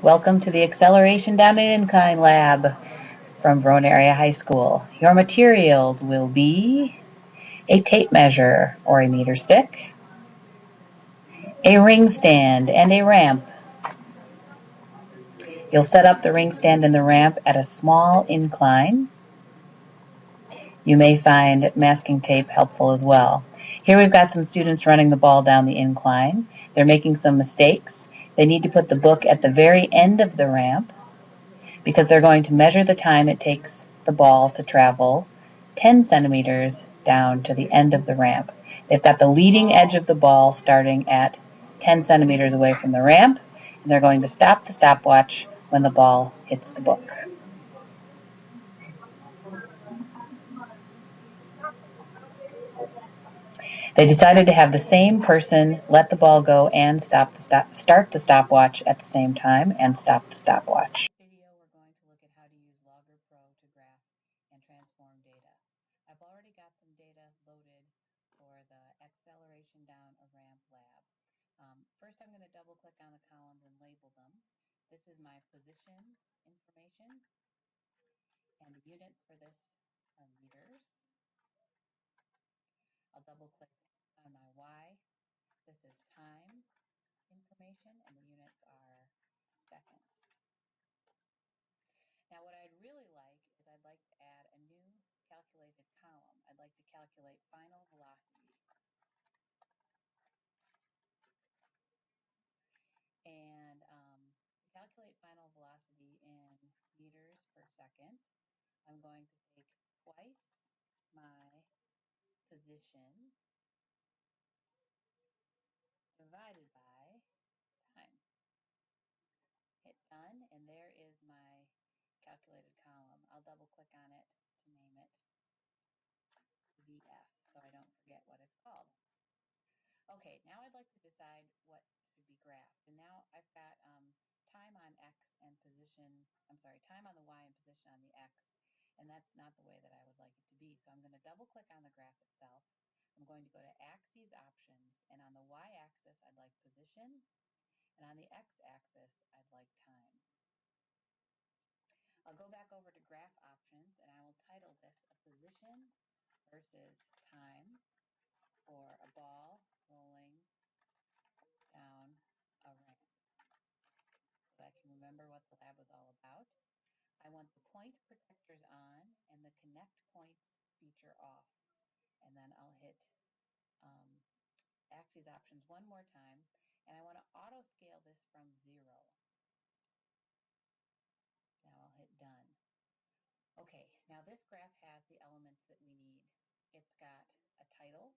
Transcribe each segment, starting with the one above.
Welcome to the Acceleration Down an Incline Lab from Verona Area High School. Your materials will be a tape measure or a meter stick, a ring stand, and a ramp. You'll set up the ring stand and the ramp at a small incline. You may find masking tape helpful as well. Here we've got some students running the ball down the incline. They're making some mistakes. They need to put the book at the very end of the ramp, because they're going to measure the time it takes the ball to travel 10 centimeters down to the end of the ramp. They've got the leading edge of the ball starting at 10 centimeters away from the ramp, and they're going to stop the stopwatch when the ball hits the book. They decided to have the same person let the ball go and start the stopwatch at the same time and stop the stopwatch. In this video, we're going to look at how to use Logger Pro to graph and transform data. I've already got some data loaded for the Acceleration Down a Ramp lab. First, I'm going to double click on the columns and label them. This is my position information, and the unit for this are meters. I'll double click on my Y. This is time information, and the units are seconds. Now, what I'd really like is I'd like to add a new calculated column. I'd like to calculate final velocity. And to calculate final velocity in meters per second, I'm going to take twice my position divided by time. Hit done, and there is my calculated column. I'll double click on it to name it VF so I don't forget what it's called. Okay, now I'd like to decide what should be graphed. And now I've got time on X and time on the Y and position on the X. And that's not the way that I would like it to be. So I'm going to double click on the graph itself. I'm going to go to Axes Options. And on the Y-axis, I'd like position. And on the X-axis, I'd like time. I'll go back over to Graph Options, and I will title this a position versus time for a ball rolling down a ramp so I can remember what the lab was all about. I want the point protectors on and the connect points feature off. And then I'll hit Axes Options one more time, and I want to auto scale this from 0. Now I'll hit done. Okay, now this graph has the elements that we need. It's got a title,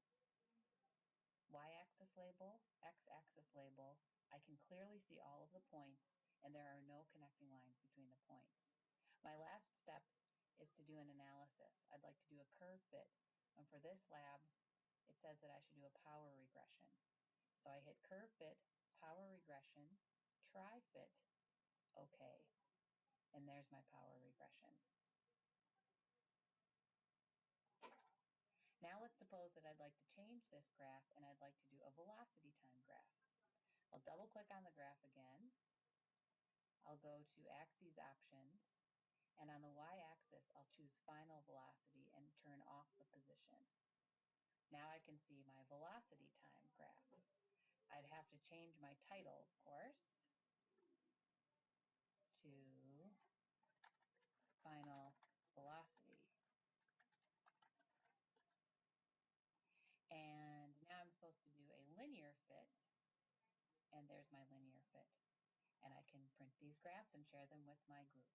Y-axis label, X-axis label. I can clearly see all of the points, and there are no connecting lines between the points. My last step is to do an analysis. I'd like to do a curve fit, and for this lab, it says that I should do a power regression. So I hit curve fit, power regression, try fit, OK, and there's my power regression. Now let's suppose that I'd like to change this graph and I'd like to do a velocity time graph. I'll double click on the graph again. I'll go to Axes Options, and on the Y-axis, I'll choose final velocity and turn off the position. Now I can see my velocity time graph. I'd have to change my title, of course, to final velocity. And now I'm supposed to do a linear fit, and there's my linear fit. And I can print these graphs and share them with my group.